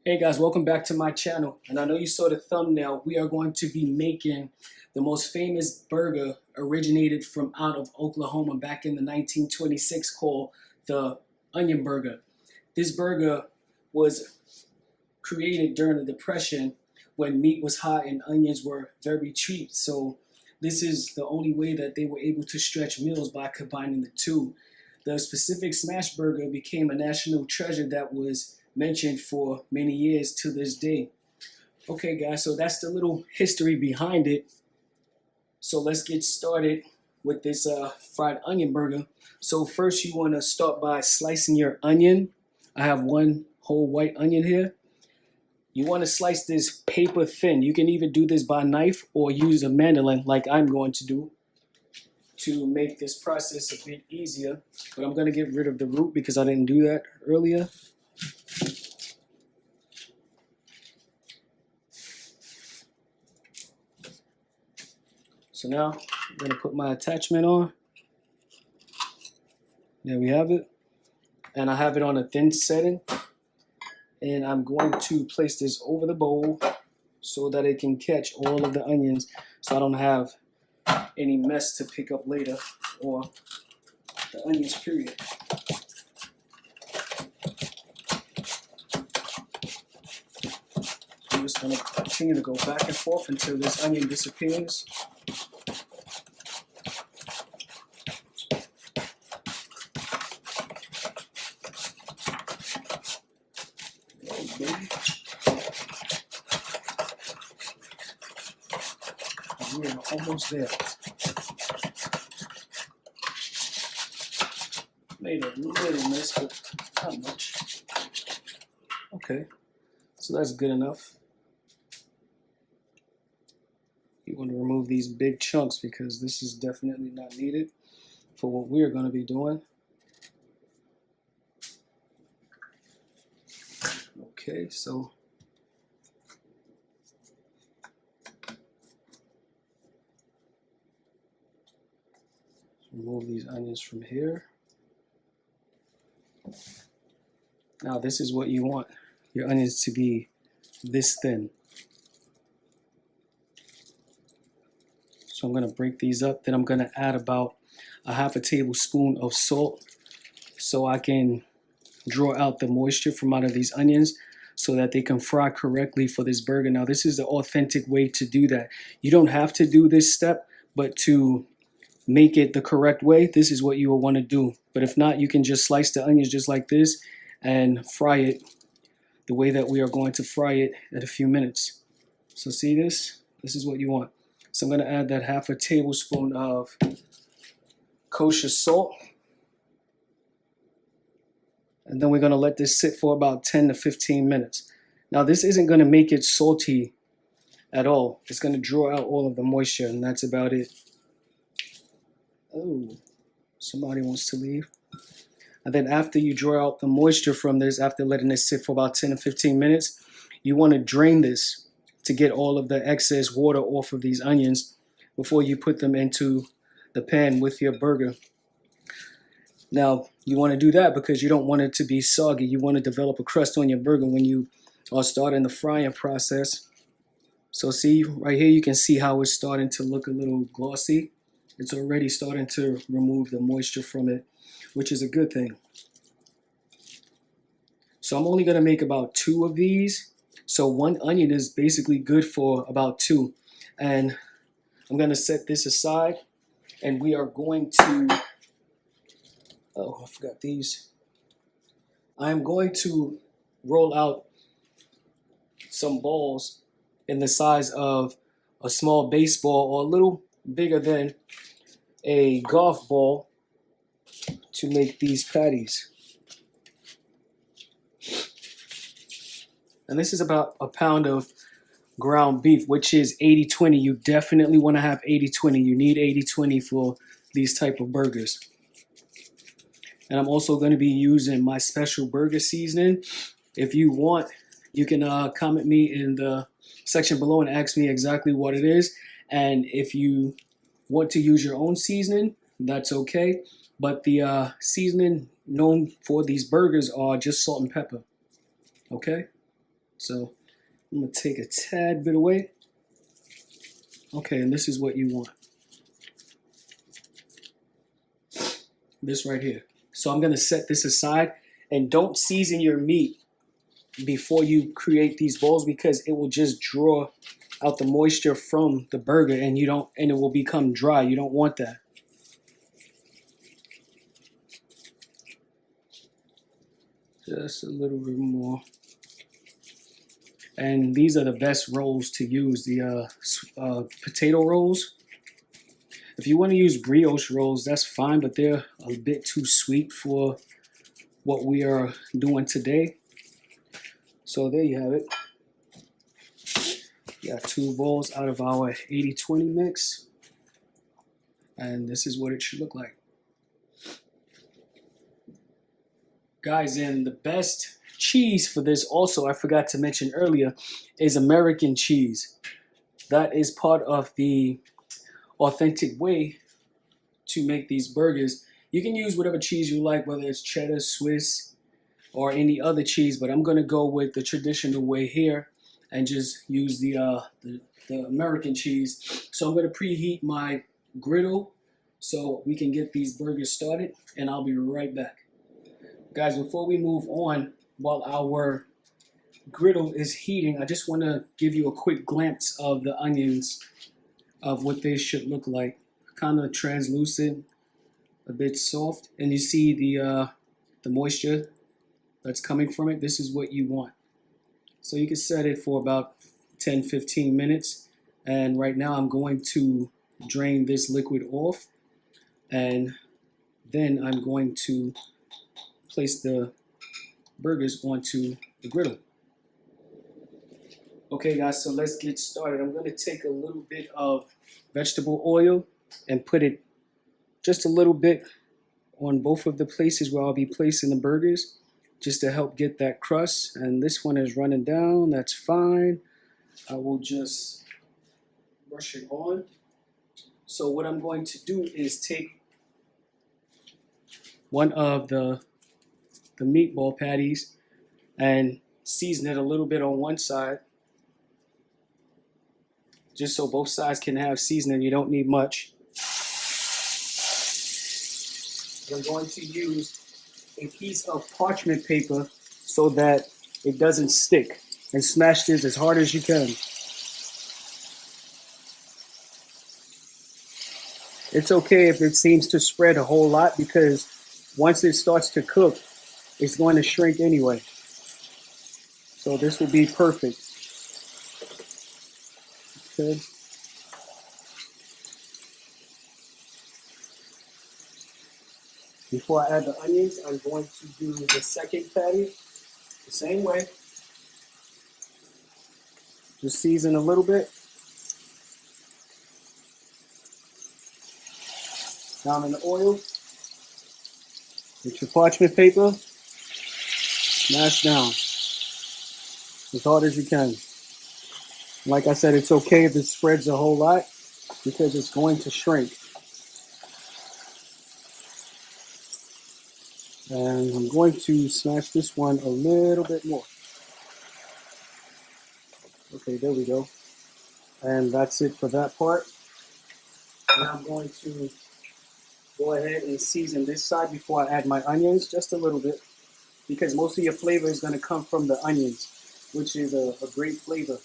Hey guys, welcome back to my channel. And I know you saw the thumbnail. We are going to be making the most famous burger originated from out of Oklahoma back in the 1926 called the onion burger. This burger was created during the Depression when meat was high and onions were very cheap. So this is the only way that they were able to stretch meals, by combining the two. The specific smash burger became a national treasure that was mentioned for many years to this day. Okay guys, so that's the little history behind it. So let's get started with this fried onion burger. So first you want to start by slicing your onion. I have one whole white onion here. You want to slice this paper thin. You can either do this by knife or use a mandolin like I'm going to do to make this process a bit easier. But I'm going to get rid of the root because I didn't do that earlier. So now I'm going to put my attachment on. There we have it. And I have it on a thin setting. And I'm going to place this over the bowl so that it can catch all of the onions so I don't have any mess to pick up later, or the onions period. I'm just going to continue to go back and forth until this onion disappears. We're almost there. Made a little mess, but not much. Okay, so that's good enough. You want to remove these big chunks because this is definitely not needed for what we're going to be doing. Okay, so remove these onions from here. Now this is what you want your onions to be, this thin. So I'm going to break these up. Then I'm going to add about a half a tablespoon of salt so I can draw out the moisture from out of these onions so that they can fry correctly for this burger. Now this is the authentic way to do that. You don't have to do this step, but to make it the correct way, this is what you will want to do. But if not, you can just slice the onions just like this and fry it the way that we are going to fry it in a few minutes. So see this? This is what you want. So I'm going to add that half a tablespoon of kosher salt. And then we're going to let this sit for about 10 to 15 minutes. Now this isn't going to make it salty at all. It's going to draw out all of the moisture, and that's about it. Oh, somebody wants to leave. And then after you draw out the moisture from this, after letting it sit for about 10 to 15 minutes, you want to drain this to get all of the excess water off of these onions before you put them into the pan with your burger. Now, you want to do that because you don't want it to be soggy. You want to develop a crust on your burger when you are starting the frying process. So see, right here you can see how it's starting to look a little glossy. It's already starting to remove the moisture from it, which is a good thing. So I'm only going to make about 2 of these. So 1 onion is basically good for about 2. And I'm going to set this aside, and we are going to, oh, I forgot these. I'm going to roll out some balls in the size of a small baseball, or a little bigger than a golf ball, to make these patties. And this is about a pound of ground beef, which is 80-20. You definitely want to have 80-20. You need 80-20 for these type of burgers. And I'm also going to be using my special burger seasoning. If you want, you can comment me in the section below and ask me exactly what it is. And if you want to use your own seasoning, that's okay. But the seasoning known for these burgers are just salt and pepper. Okay? So I'm going to take a tad bit away. Okay, and this is what you want. This right here. So I'm going to set this aside, and don't season your meat before you create these bowls because it will just draw out the moisture from the burger and it will become dry. You don't want that. Just a little bit more. And these are the best rolls to use, the potato rolls. If you want to use brioche rolls, that's fine, but they're a bit too sweet for what we are doing today. So there you have it. We got 2 bowls out of our 80-20 mix. And this is what it should look like. Guys, and the best cheese for this also, I forgot to mention earlier, is American cheese. That is part of the authentic way to make these burgers. You can use whatever cheese you like, whether it's cheddar, Swiss, or any other cheese, but I'm going to go with the traditional way here and just use the American cheese. So I'm going to preheat my griddle so we can get these burgers started, and I'll be right back. Guys, before we move on, while our griddle is heating, I just want to give you a quick glance of the onions, of what they should look like. Kind of translucent, a bit soft, and you see the moisture that's coming from it. This is what you want. So you can set it for about 10-15 minutes. And right now I'm going to drain this liquid off, and then I'm going to place the burgers onto the griddle. Okay guys, so let's get started. I'm going to take a little bit of vegetable oil and put it just a little bit on both of the places where I'll be placing the burgers, just to help get that crust. And this one is running down, that's fine. I will just brush it on. So what I'm going to do is take one of the meatball patties and season it a little bit on one side, just so both sides can have seasoning. You don't need much. I'm going to use a piece of parchment paper so that it doesn't stick, and smash this as hard as you can. It's okay if it seems to spread a whole lot, because once it starts to cook, it's going to shrink anyway. So this will be perfect. Okay. Before I add the onions, I'm going to do the second patty the same way. Just season a little bit. Down in the oil. With your parchment paper, smash down as hard as you can. Like I said, it's okay if it spreads a whole lot, because it's going to shrink. And I'm going to smash this one a little bit more. Okay, there we go. And that's it for that part. And I'm going to go ahead and season this side before I add my onions, just a little bit, because most of your flavor is going to come from the onions, which is a great flavor.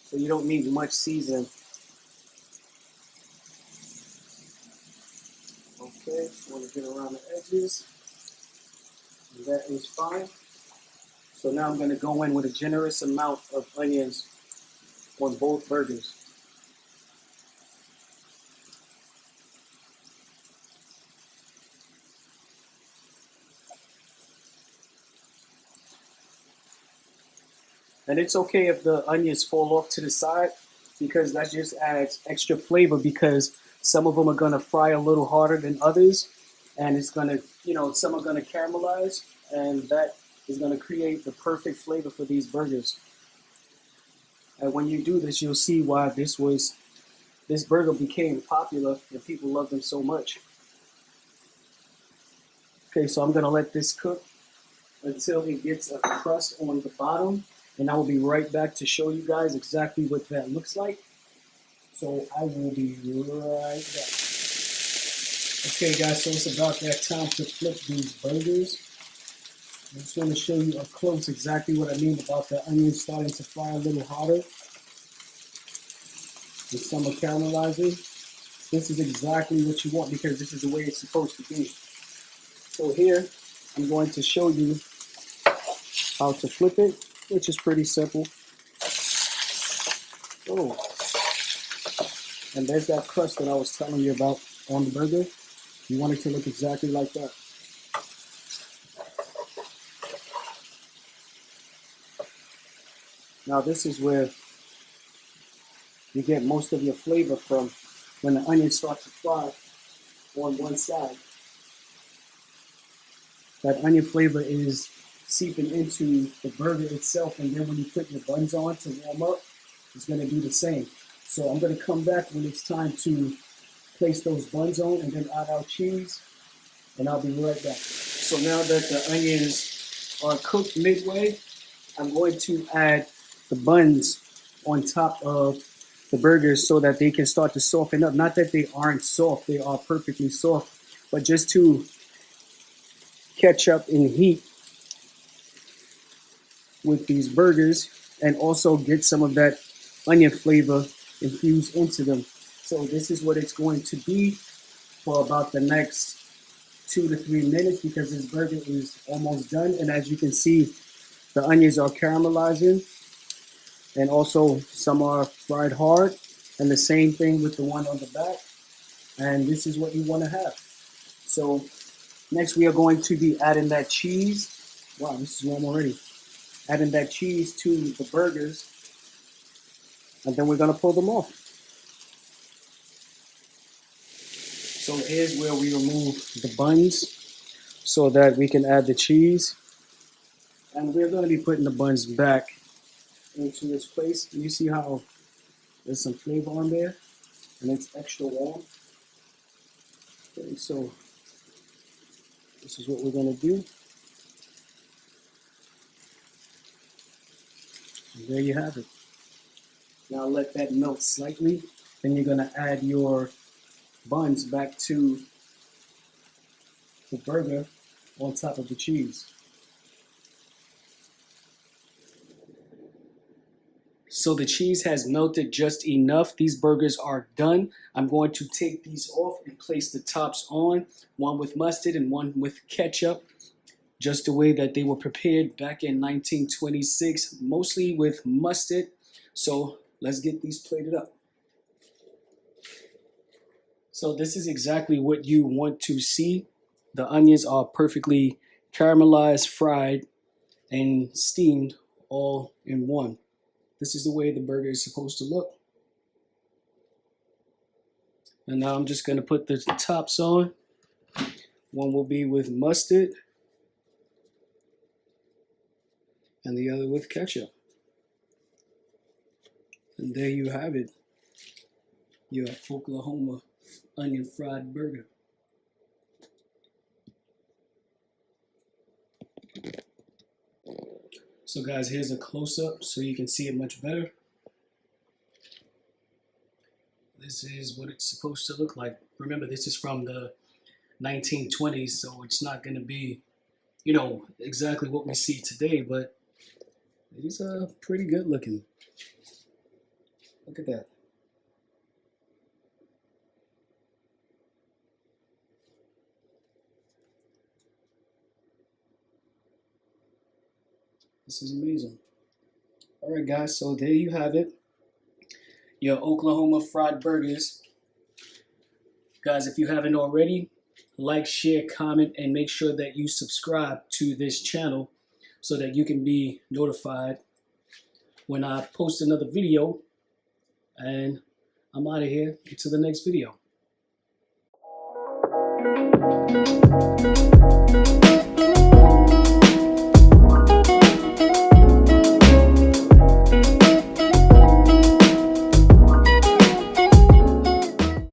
So you don't need much seasoning. Okay, want to get around the edges. And that is fine. So now I'm going to go in with a generous amount of onions on both burgers. And it's okay if the onions fall off to the side because that just adds extra flavor because some of them are gonna fry a little harder than others, and it's gonna, some are gonna caramelize, and that is gonna create the perfect flavor for these burgers. And when you do this, you'll see why this burger became popular and people love them so much. Okay, so I'm gonna let this cook until it gets a crust on the bottom, and I will be right back to show you guys exactly what that looks like. So I will be right back. Okay guys, so it's about that time to flip these burgers. I just want to show you up close exactly what I mean about the onions starting to fry a little hotter. The summer caramelizing. This is exactly what you want because this is the way it's supposed to be. So here, I'm going to show you how to flip it, which is pretty simple. Oh, and there's that crust that I was telling you about on the burger. You want it to look exactly like that. Now this is where you get most of your flavor from when the onions start to fry on one side. That onion flavor is seeping into the burger itself, and then when you put your buns on to warm up, it's going to do the same. So I'm going to come back when it's time to place those buns on and then add our cheese, and I'll be right back. So now that the onions are cooked midway, I'm going to add the buns on top of the burgers so that they can start to soften up. Not that they aren't soft, they are perfectly soft, but just to catch up in heat with these burgers and also get some of that onion flavor infused into them. So this is what it's going to be for about the next 2 to 3 minutes because this burger is almost done. And as you can see, the onions are caramelizing and also some are fried hard, and the same thing with the one on the back. And this is what you want to have. So next we are going to be adding that cheese. Wow, this is warm already. Adding that cheese to the burgers, and then we're gonna pull them off. So here's where we remove the buns so that we can add the cheese. And we're gonna be putting the buns back into this place. You see how there's some flavor on there and it's extra warm. Okay, so this is what we're gonna do. And there you have it. Now let that melt slightly. Then you're gonna add your buns back to the burger on top of the cheese. So the cheese has melted just enough. These burgers are done. I'm going to take these off and place the tops on, one with mustard and one with ketchup, just the way that they were prepared back in 1926, mostly with mustard. So let's get these plated up. So this is exactly what you want to see. The onions are perfectly caramelized, fried, and steamed all in one. This is the way the burger is supposed to look. And now I'm just going to put the tops on. One will be with mustard and the other with ketchup. And there you have it, your Oklahoma onion fried burger. So guys, here's a close-up so you can see it much better. This is what it's supposed to look like. Remember, this is from the 1920s, so it's not going to be, exactly what we see today, but these are pretty good looking. Look at that. This is amazing. All right, guys, so there you have it. Your Oklahoma fried burgers. Guys, if you haven't already, like, share, comment, and make sure that you subscribe to this channel so that you can be notified when I post another video. And I'm out of here. Until the next video.